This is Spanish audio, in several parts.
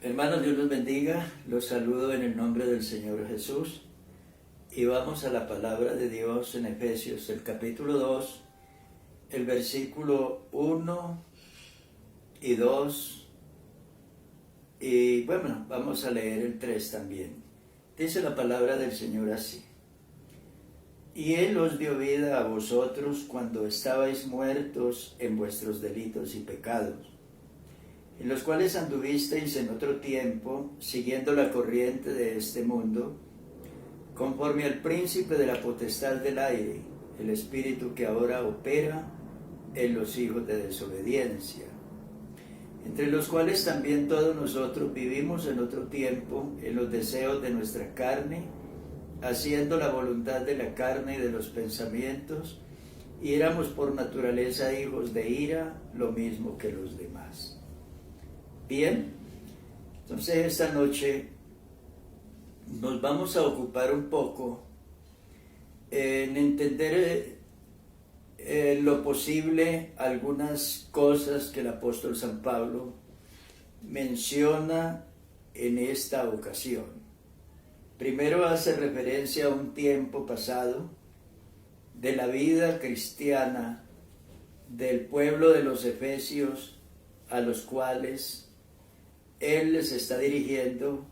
Hermanos, Dios los bendiga. Los saludo en el nombre del Señor Jesús. Y vamos a la palabra de Dios en Efesios, el capítulo 2, el versículo 1 y 2. Y bueno, vamos a leer el 3 también. Dice la palabra del Señor así: Y Él os dio vida a vosotros cuando estabais muertos en vuestros delitos y pecados, en los cuales anduvisteis en otro tiempo, siguiendo la corriente de este mundo, conforme al príncipe de la potestad del aire, el espíritu que ahora opera en los hijos de desobediencia, entre los cuales también todos nosotros vivimos en otro tiempo, en los deseos de nuestra carne, haciendo la voluntad de la carne y de los pensamientos, y éramos por naturaleza hijos de ira, lo mismo que los demás. Bien, entonces esta noche nos vamos a ocupar un poco en entender lo posible algunas cosas que el apóstol San Pablo menciona en esta ocasión. Primero hace referencia a un tiempo pasado de la vida cristiana del pueblo de los Efesios, a los cuales él les está dirigiendo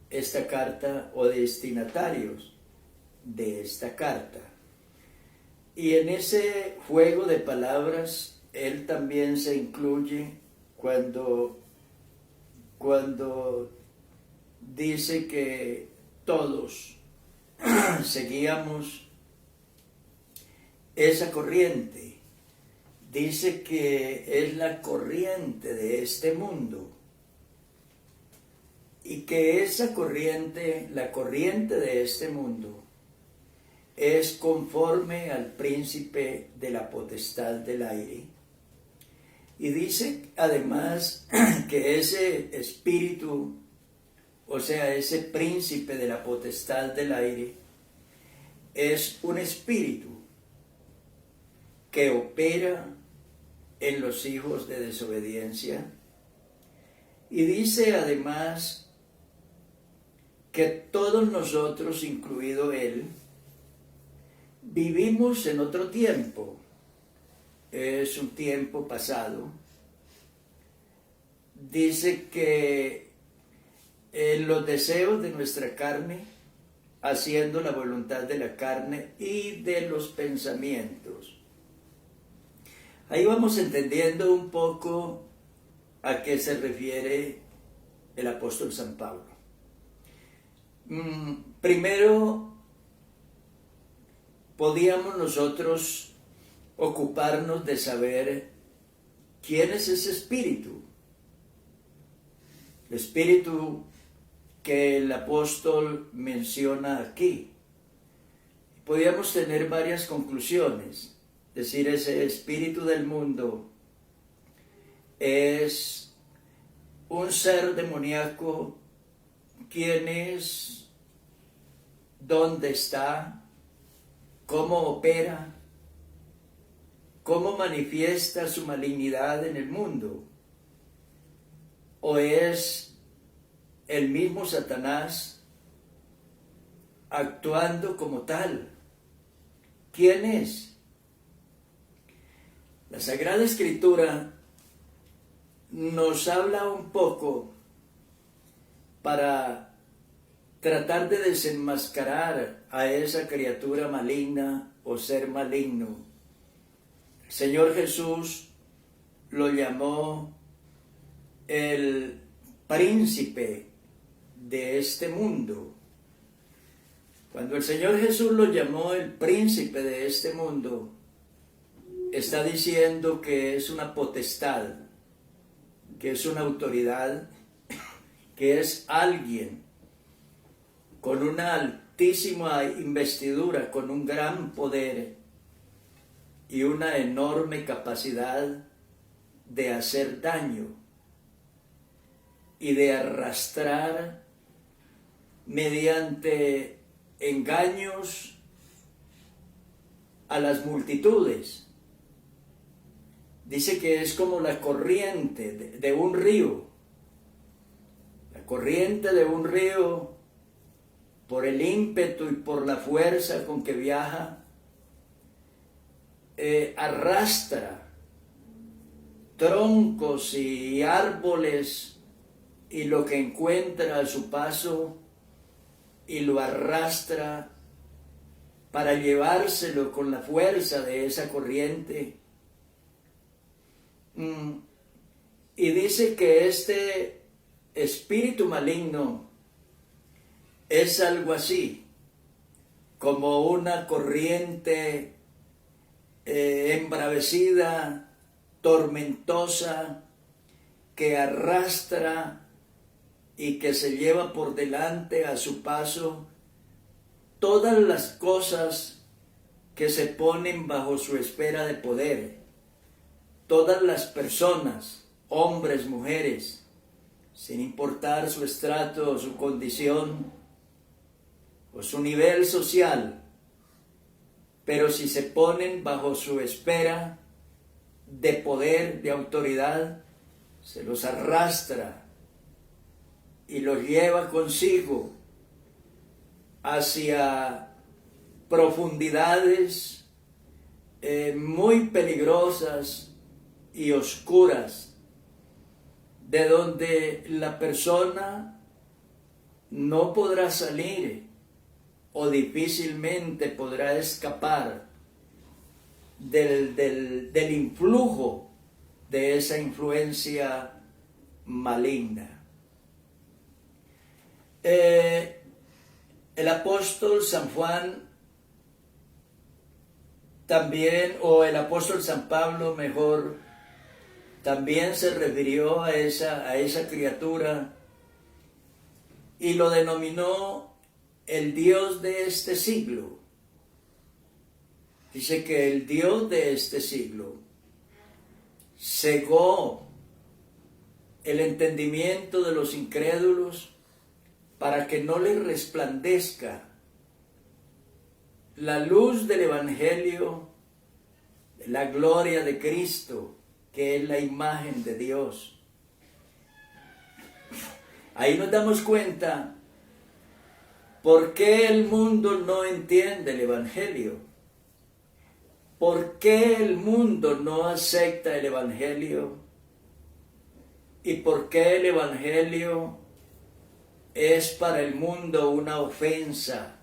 esta carta, o destinatarios de esta carta. Y en ese juego de palabras, él también se incluye cuando dice que todos seguíamos esa corriente. Dice que es la corriente de este mundo, y que esa corriente, la corriente de este mundo, es conforme al príncipe de la potestad del aire. Y dice además que ese espíritu, o sea, ese príncipe de la potestad del aire, es un espíritu que opera en los hijos de desobediencia. Y dice además que todos nosotros, incluido él, vivimos en otro tiempo. Es un tiempo pasado. Dice que en los deseos de nuestra carne, haciendo la voluntad de la carne y de los pensamientos. Ahí vamos entendiendo un poco a qué se refiere el apóstol San Pablo. Primero, podíamos nosotros ocuparnos de saber quién es ese espíritu. El espíritu que el apóstol menciona aquí. Podíamos tener varias conclusiones. Es decir, ese espíritu del mundo es un ser demoníaco. ¿Quién es? ¿Dónde está? ¿Cómo opera? ¿Cómo manifiesta su malignidad en el mundo? ¿O es el mismo Satanás actuando como tal? ¿Quién es? La Sagrada Escritura nos habla un poco para tratar de desenmascarar a esa criatura maligna o ser maligno. El Señor Jesús lo llamó el príncipe de este mundo. Cuando el Señor Jesús lo llamó el príncipe de este mundo, está diciendo que es una potestad, que es una autoridad, que es alguien con una altísima investidura, con un gran poder y una enorme capacidad de hacer daño y de arrastrar mediante engaños a las multitudes. Dice que es como la corriente de un río La corriente de un río, por el ímpetu y por la fuerza con que viaja, arrastra troncos y árboles y lo que encuentra a su paso y lo arrastra para llevárselo con la fuerza de esa corriente. Y dice que este espíritu maligno es algo así, como una corriente embravecida, tormentosa, que arrastra y que se lleva por delante a su paso todas las cosas que se ponen bajo su esfera de poder, todas las personas, hombres, mujeres, sin importar su estrato o su condición o su nivel social, pero si se ponen bajo su esfera de poder, de autoridad, se los arrastra y los lleva consigo hacia profundidades muy peligrosas y oscuras, de donde la persona no podrá salir o difícilmente podrá escapar del influjo de esa influencia maligna. El apóstol San Juan también, o el apóstol San Pablo mejor, también se refirió a esa criatura y lo denominó el Dios de este siglo. Dice que el Dios de este siglo cegó el entendimiento de los incrédulos para que no les resplandezca la luz del Evangelio, de la gloria de Cristo, que es la imagen de Dios. Ahí nos damos cuenta por qué el mundo no entiende el Evangelio, por qué el mundo no acepta el Evangelio y por qué el Evangelio es para el mundo una ofensa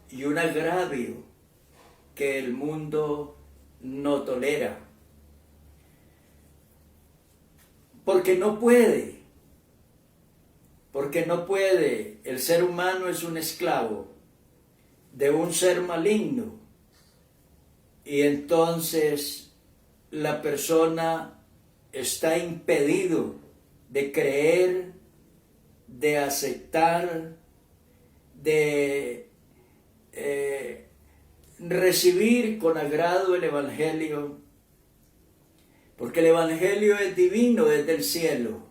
y un agravio que el mundo no tolera. Porque no puede, el ser humano es un esclavo de un ser maligno y entonces la persona está impedido de creer, de aceptar, de recibir con agrado el Evangelio, porque el Evangelio es divino, es del cielo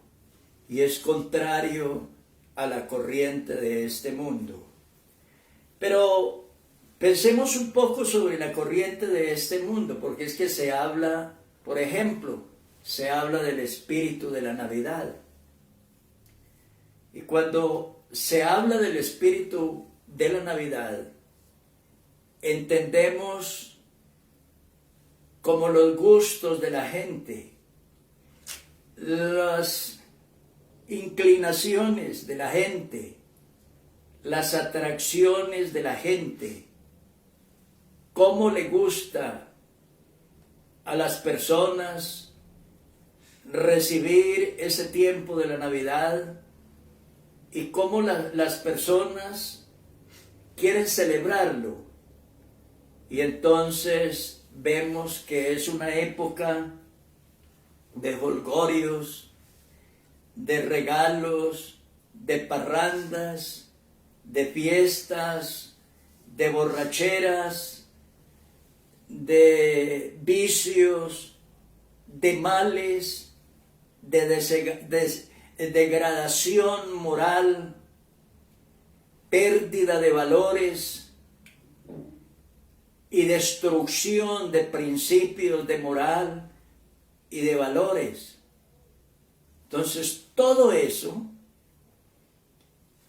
y es contrario a la corriente de este mundo. Pero pensemos un poco sobre la corriente de este mundo, porque es que se habla, por ejemplo, se habla del espíritu de la Navidad. Y cuando se habla del espíritu de la Navidad, entendemos como los gustos de la gente, las inclinaciones de la gente, las atracciones de la gente, cómo le gusta a las personas recibir ese tiempo de la Navidad y cómo las personas quieren celebrarlo. Y entonces vemos que es una época de jolgorios, de regalos, de parrandas, de fiestas, de borracheras, de vicios, de males, de degradación moral, pérdida de valores y destrucción de principios de moral y de valores. Entonces, todo eso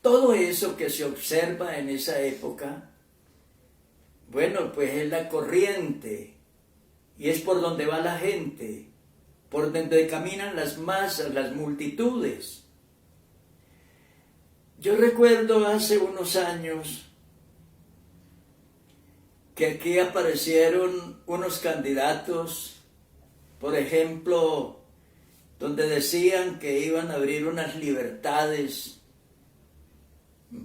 todo eso que se observa en esa época, bueno, pues es la corriente y es por donde va la gente, por donde caminan las masas, las multitudes. Yo recuerdo hace unos años que aquí aparecieron unos candidatos, por ejemplo, donde decían que iban a abrir unas libertades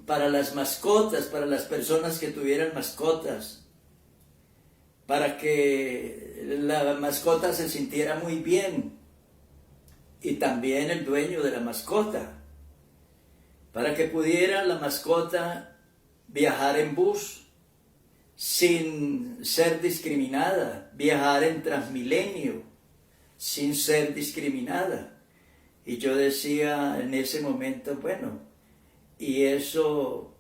para las mascotas, para las personas que tuvieran mascotas, para que la mascota se sintiera muy bien y también el dueño de la mascota, para que pudiera la mascota viajar en bus sin ser discriminada, viajar en Transmilenio sin ser discriminada. Y yo decía en ese momento, bueno, ¿y eso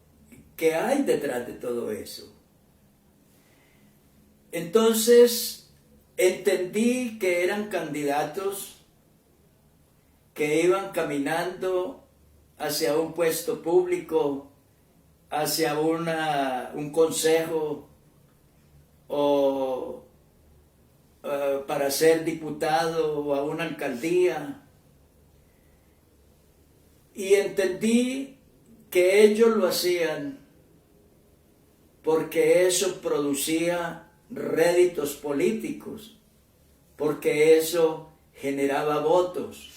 qué hay detrás de todo eso? Entonces entendí que eran candidatos que iban caminando hacia un puesto público, hacia un consejo o para ser diputado o a una alcaldía. Y entendí que ellos lo hacían porque eso producía réditos políticos, porque eso generaba votos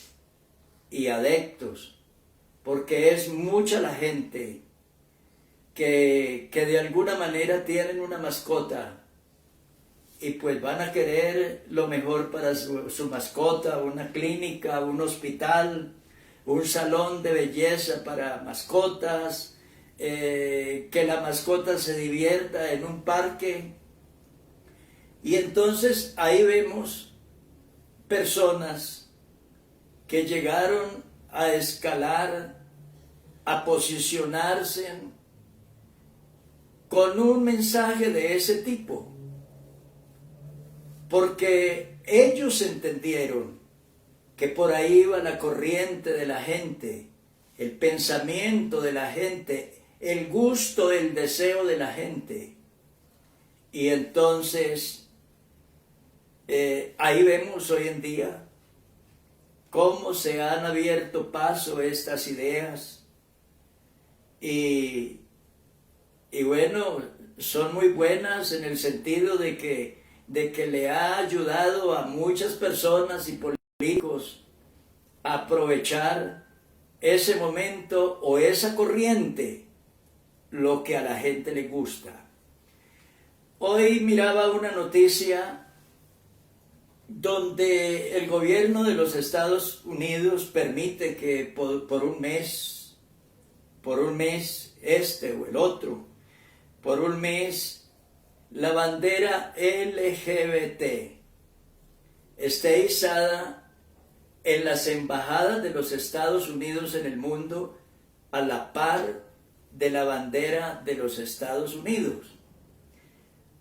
y adeptos, porque es mucha la gente que de alguna manera tienen una mascota y pues van a querer lo mejor para su mascota, una clínica, un hospital, un salón de belleza para mascotas, que la mascota se divierta en un parque. Y entonces ahí vemos personas que llegaron a escalar, a posicionarse con un mensaje de ese tipo, porque ellos entendieron que por ahí iba la corriente de la gente, el pensamiento de la gente, el gusto, el deseo de la gente. Y entonces ahí vemos hoy en día cómo se han abierto paso estas ideas y bueno, son muy buenas en el sentido de que le ha ayudado a muchas personas y políticos a aprovechar ese momento o esa corriente, lo que a la gente le gusta. Hoy miraba una noticia donde el gobierno de los Estados Unidos permite que por un mes este o el otro, por un mes, la bandera LGBT esté izada en las embajadas de los Estados Unidos en el mundo a la par de la bandera de los Estados Unidos.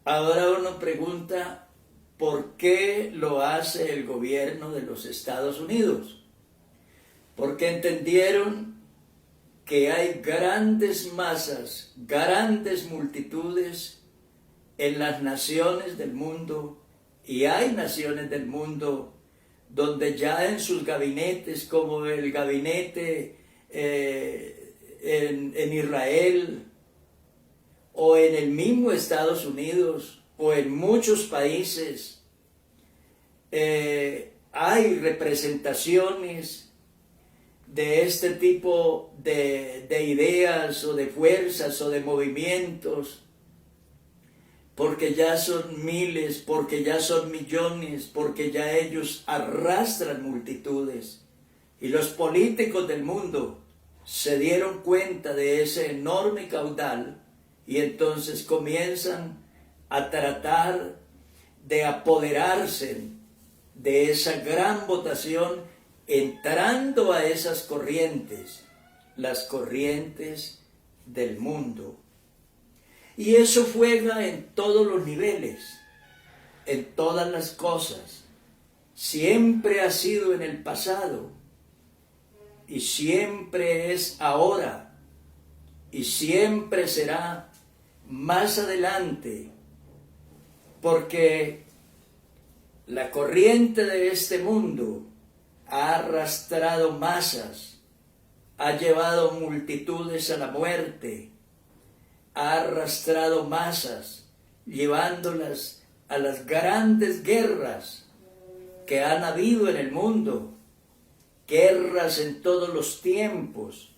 Ahora uno pregunta, ¿por qué lo hace el gobierno de los Estados Unidos? Porque entendieron que hay grandes masas, grandes multitudes en las naciones del mundo, y hay naciones del mundo donde ya en sus gabinetes, como el gabinete en Israel, o en el mismo Estados Unidos, o en muchos países, hay representaciones de este tipo de ideas o de fuerzas o de movimientos, porque ya son miles, porque ya son millones, porque ya ellos arrastran multitudes. Y los políticos del mundo se dieron cuenta de ese enorme caudal y entonces comienzan a tratar de apoderarse de esa gran votación, entrando a esas corrientes, las corrientes del mundo. Y eso juega en todos los niveles, en todas las cosas. Siempre ha sido en el pasado y siempre es ahora. y siempre será más adelante, porque la corriente de este mundo ha arrastrado masas, ha llevado multitudes a la muerte, ha arrastrado masas, llevándolas a las grandes guerras que han habido en el mundo, guerras en todos los tiempos,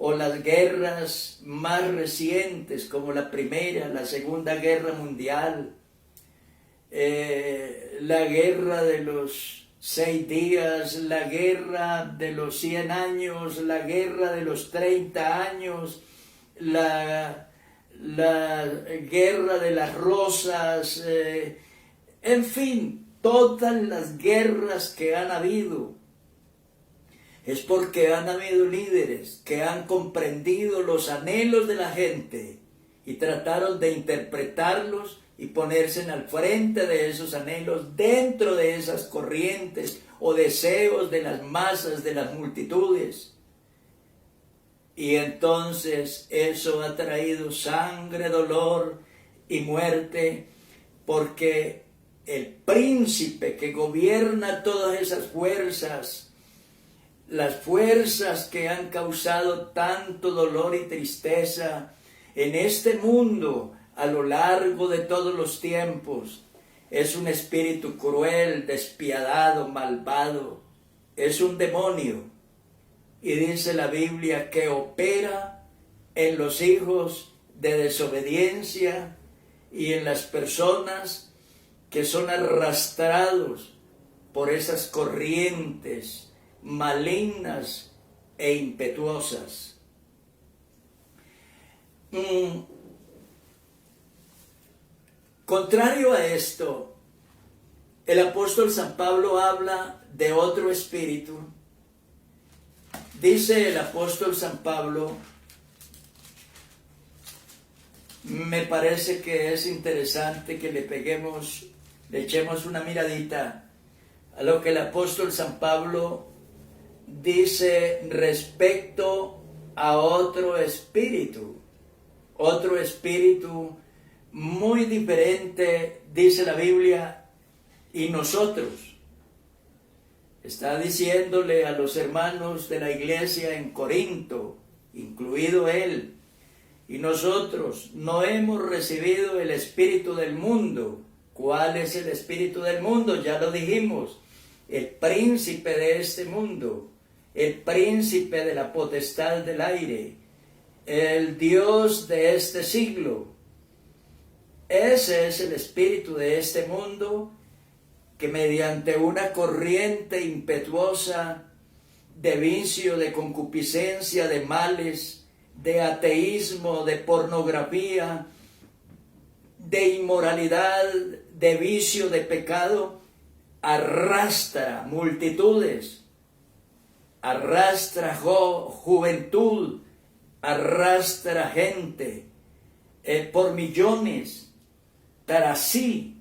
o las guerras más recientes como la Primera, la Segunda Guerra Mundial, la guerra de los 6 días, la guerra de los 100 años, la guerra de los 30 años, la guerra de las rosas, en fin, todas las guerras que han habido. Es porque han habido líderes que han comprendido los anhelos de la gente y trataron de interpretarlos y ponerse al frente de esos anhelos, dentro de esas corrientes o deseos de las masas, de las multitudes. Y entonces eso ha traído sangre, dolor y muerte, porque el príncipe que gobierna todas esas fuerzas, las fuerzas que han causado tanto dolor y tristeza en este mundo a lo largo de todos los tiempos, es un espíritu cruel, despiadado, malvado, es un demonio. Y dice la Biblia que opera en los hijos de desobediencia y en las personas que son arrastrados por esas corrientes malignas e impetuosas. Contrario a esto, el apóstol San Pablo habla de otro espíritu. Dice el apóstol San Pablo, me parece que es interesante que le echemos una miradita a lo que el apóstol San Pablo dice respecto a otro espíritu muy diferente, dice la Biblia, y nosotros. Está diciéndole a los hermanos de la iglesia en Corinto, incluido él, y nosotros no hemos recibido el espíritu del mundo. ¿Cuál es el espíritu del mundo? Ya lo dijimos, el príncipe de este mundo, el príncipe de la potestad del aire, el Dios de este siglo. Ese es el espíritu de este mundo que mediante una corriente impetuosa de vicio, de concupiscencia, de males, de ateísmo, de pornografía, de inmoralidad, de vicio, de pecado, arrastra multitudes, arrastra juventud, arrastra gente por millones para sí.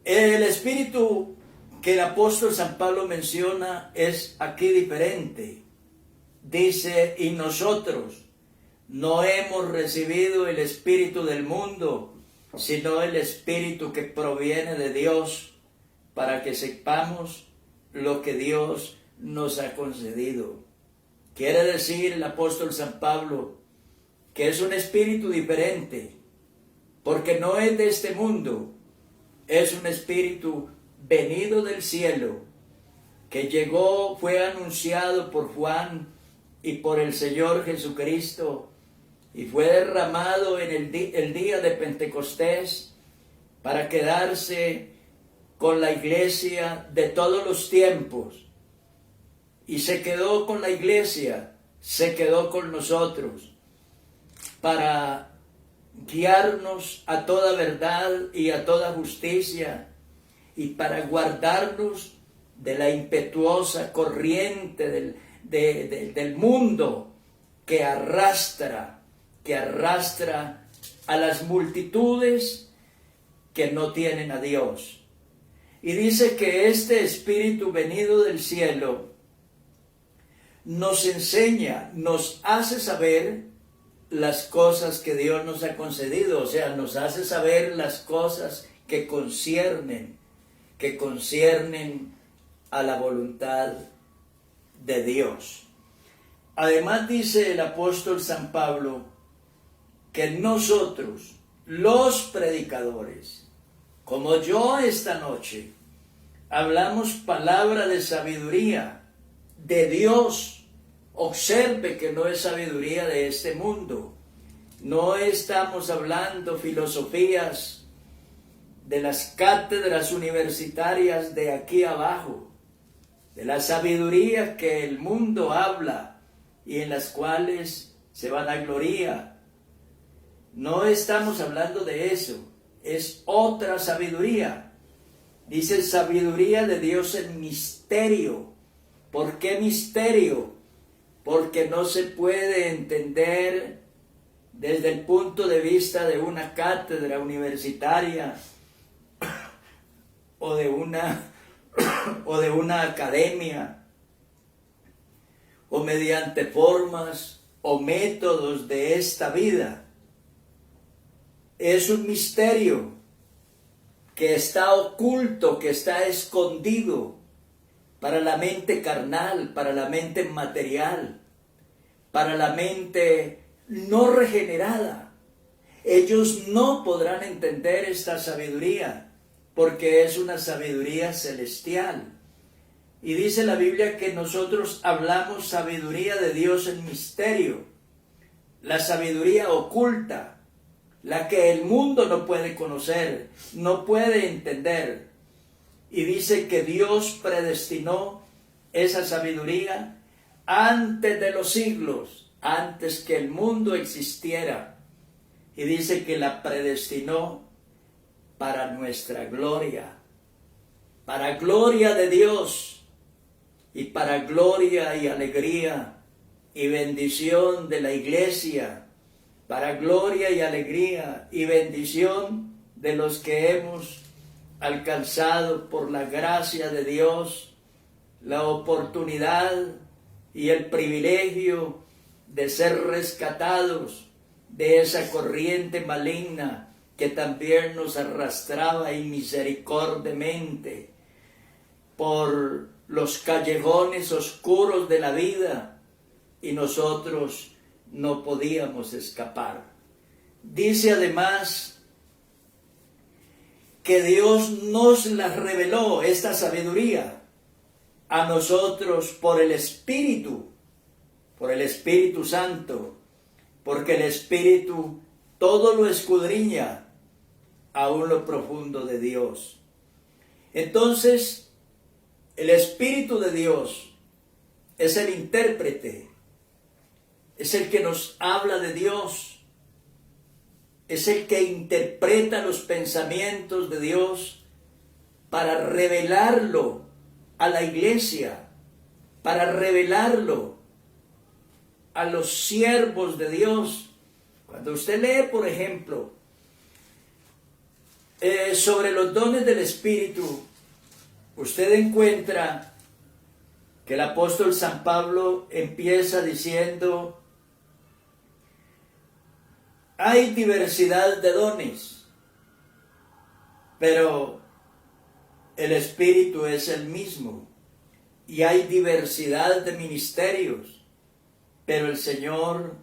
El espíritu que el apóstol San Pablo menciona es aquí diferente. Dice, y nosotros no hemos recibido el espíritu del mundo, sino el espíritu que proviene de Dios, para que sepamos lo que Dios nos ha concedido. Quiere decir el apóstol San Pablo que es un espíritu diferente, porque no es de este mundo. Es un espíritu venido del cielo, que llegó, fue anunciado por Juan y por el Señor Jesucristo, y fue derramado en el día de Pentecostés para quedarse con la iglesia de todos los tiempos. Y se quedó con la iglesia, se quedó con nosotros, para guiarnos a toda verdad y a toda justicia, y para guardarnos de la impetuosa corriente del mundo que arrastra a las multitudes que no tienen a Dios. Y dice que este espíritu venido del cielo nos enseña, nos hace saber las cosas que Dios nos ha concedido, o sea, nos hace saber las cosas que conciernen a la voluntad de Dios. Además dice el apóstol San Pablo que nosotros, los predicadores, como yo esta noche, hablamos palabra de sabiduría de Dios. Observe que no es sabiduría de este mundo. No estamos hablando filosofías de las cátedras universitarias de aquí abajo, de la sabiduría que el mundo habla y en las cuales se vanagloria. No estamos hablando de eso, es otra sabiduría. Dice sabiduría de Dios en misterio. ¿Por qué misterio? Porque no se puede entender desde el punto de vista de una cátedra universitaria o de una academia, o mediante formas o métodos de esta vida. Es un misterio que está oculto, que está escondido para la mente carnal, para la mente material, para la mente no regenerada. Ellos no podrán entender esta sabiduría, porque es una sabiduría celestial. Y dice la Biblia que nosotros hablamos sabiduría de Dios en misterio, la sabiduría oculta, la que el mundo no puede conocer, no puede entender. Y dice que Dios predestinó esa sabiduría antes de los siglos, antes que el mundo existiera. Y dice que la predestinó para nuestra gloria, para gloria de Dios y para gloria y alegría y bendición de la iglesia, para gloria y alegría y bendición de los que hemos alcanzado por la gracia de Dios la oportunidad y el privilegio de ser rescatados de esa corriente maligna que también nos arrastraba inmisericordiamente por los callejones oscuros de la vida y nosotros no podíamos escapar. Dice además que Dios nos la reveló, esta sabiduría, a nosotros por el Espíritu Santo, porque el Espíritu todo lo escudriña, aún lo profundo de Dios. Entonces, el Espíritu de Dios es el intérprete, es el que nos habla de Dios, es el que interpreta los pensamientos de Dios para revelarlo a la iglesia, para revelarlo a los siervos de Dios. Cuando usted lee, por ejemplo, sobre los dones del Espíritu, usted encuentra que el apóstol San Pablo empieza diciendo: hay diversidad de dones, pero el Espíritu es el mismo. Y hay diversidad de ministerios, pero el Señor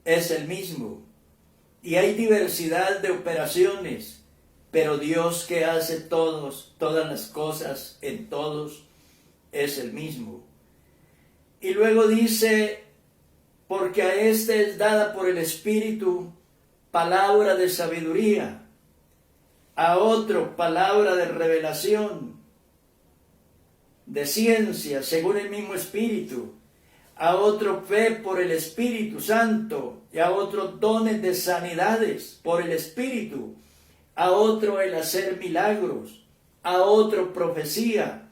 es el mismo. Y hay diversidad de operaciones, pero Dios que hace todas las cosas en todos es el mismo. Y luego dice: porque a este es dada por el Espíritu palabra de sabiduría, a otro palabra de revelación, de ciencia, según el mismo Espíritu, a otro fe por el Espíritu Santo, y a otro dones de sanidades por el Espíritu, a otro el hacer milagros, a otro profecía,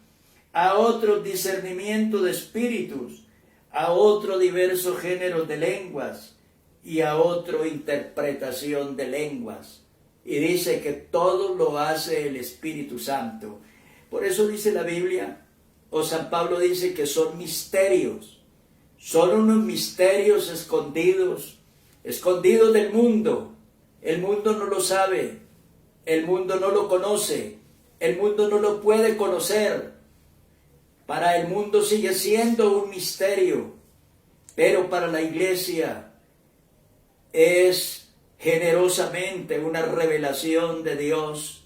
a otro discernimiento de espíritus, a otro diversos géneros de lenguas, y a otro interpretación de lenguas. Y dice que todo lo hace el Espíritu Santo. Por eso dice la Biblia o San Pablo dice que son misterios, son unos misterios escondidos, escondidos del mundo. El mundo no lo sabe, el mundo no lo conoce, el mundo no lo puede conocer. Para el mundo sigue siendo un misterio, pero para la iglesia es generosamente una revelación de Dios,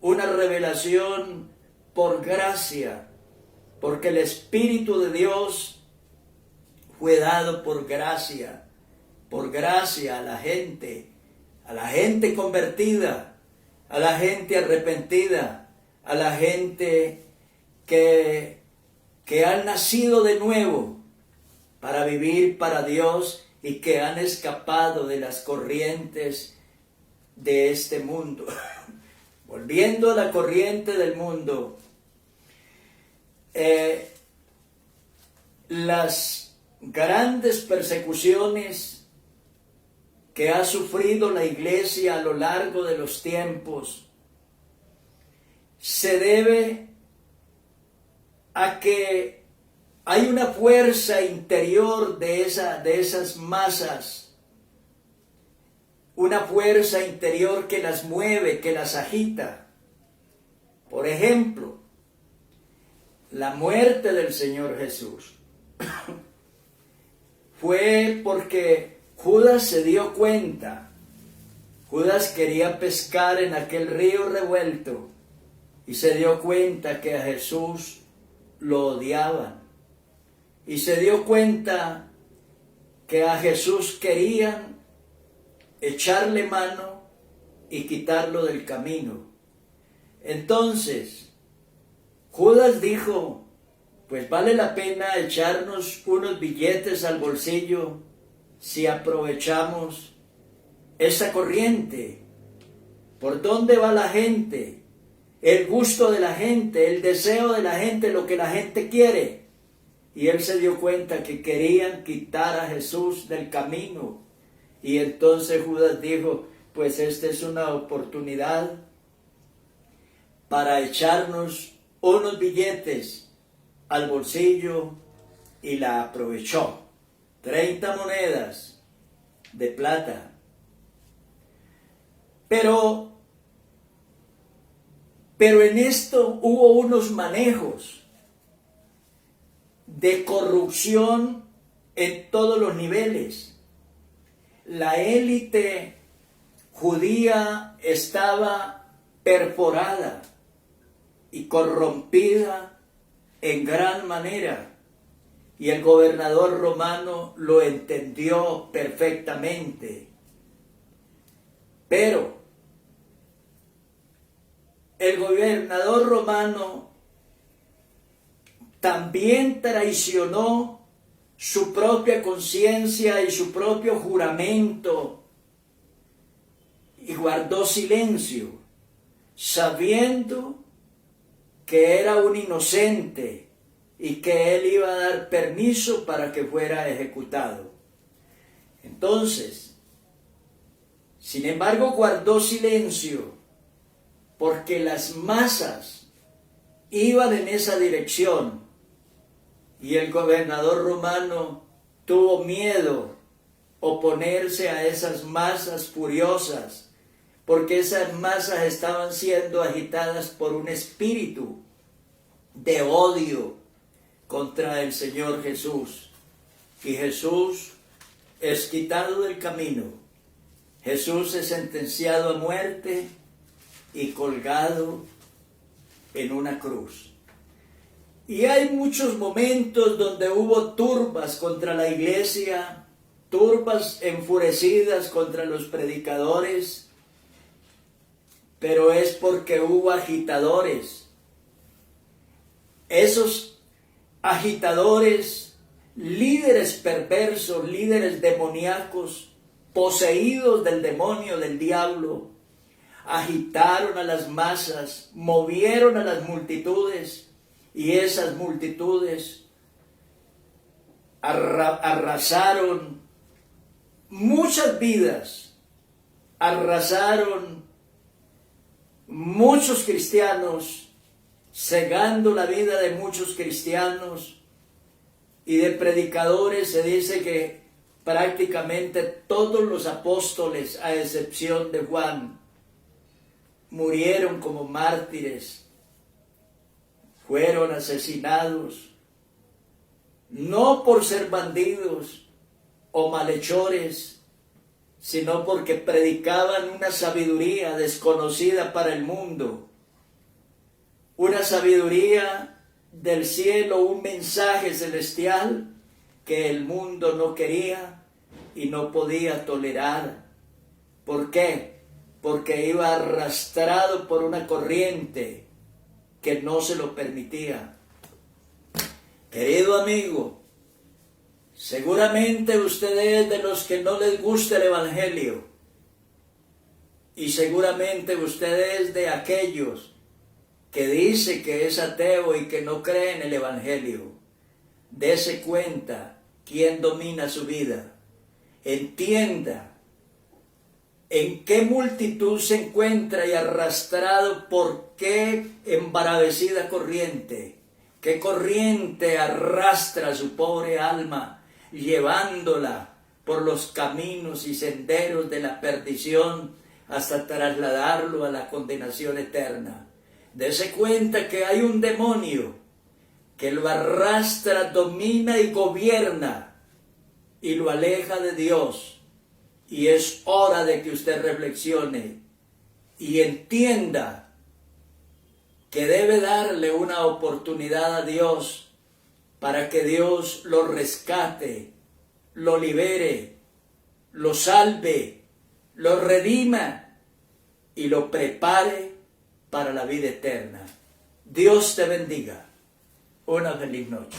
una revelación por gracia, porque el Espíritu de Dios fue dado por gracia a la gente convertida, a la gente arrepentida, a la gente que han nacido de nuevo para vivir para Dios y que han escapado de las corrientes de este mundo. Volviendo a la corriente del mundo, las grandes persecuciones que ha sufrido la iglesia a lo largo de los tiempos se debe a que hay una fuerza interior de esas masas, una fuerza interior que las mueve, que las agita. Por ejemplo, la muerte del Señor Jesús fue porque Judas se dio cuenta. Judas quería pescar en aquel río revuelto y se dio cuenta que a Jesús lo odiaban. Y se dio cuenta que a Jesús querían echarle mano y quitarlo del camino. Entonces, Judas dijo, pues vale la pena echarnos unos billetes al bolsillo si aprovechamos esa corriente. ¿Por dónde va la gente? El gusto de la gente, el deseo de la gente, lo que la gente quiere. Y él se dio cuenta que querían quitar a Jesús del camino. Y entonces Judas dijo, pues esta es una oportunidad para echarnos unos billetes al bolsillo, y la aprovechó. 30 monedas de plata. Pero en esto hubo unos manejos de corrupción en todos los niveles. La élite judía estaba perforada y corrompida en gran manera, y el gobernador romano lo entendió perfectamente. Pero el gobernador romano también traicionó su propia conciencia y su propio juramento y guardó silencio, sabiendo que era un inocente y que él iba a dar permiso para que fuera ejecutado. Entonces, sin embargo, guardó silencio porque las masas iban en esa dirección y el gobernador romano tuvo miedo oponerse a esas masas furiosas, porque esas masas estaban siendo agitadas por un espíritu de odio contra el Señor Jesús. Y Jesús es quitado del camino. Jesús es sentenciado a muerte y colgado en una cruz. Y hay muchos momentos donde hubo turbas contra la iglesia, turbas enfurecidas contra los predicadores, pero es porque hubo agitadores. Esos agitadores, líderes perversos, líderes demoníacos, poseídos del demonio, del diablo, agitaron a las masas, movieron a las multitudes, y esas multitudes arrasaron muchas vidas, arrasaron muchos cristianos, cegando la vida de muchos cristianos y de predicadores. Se dice que prácticamente todos los apóstoles, a excepción de Juan, murieron como mártires, fueron asesinados, no por ser bandidos o malhechores, sino porque predicaban una sabiduría desconocida para el mundo, una sabiduría del cielo, un mensaje celestial que el mundo no quería y no podía tolerar. ¿Por qué? Porque iba arrastrado por una corriente que no se lo permitía. Querido amigo, seguramente usted es de los que no les gusta el Evangelio, y seguramente usted es de aquellos que dice que es ateo y que no cree en el Evangelio. Dese cuenta quién domina su vida. Entienda en qué multitud se encuentra y arrastrado por qué embravecida corriente. ¿Qué corriente arrastra su pobre alma, llevándola por los caminos y senderos de la perdición hasta trasladarlo a la condenación eterna? Dese cuenta que hay un demonio que lo arrastra, domina y gobierna y lo aleja de Dios. Y es hora de que usted reflexione y entienda que debe darle una oportunidad a Dios para que Dios lo rescate, lo libere, lo salve, lo redima y lo prepare para la vida eterna. Dios te bendiga. Una feliz noche.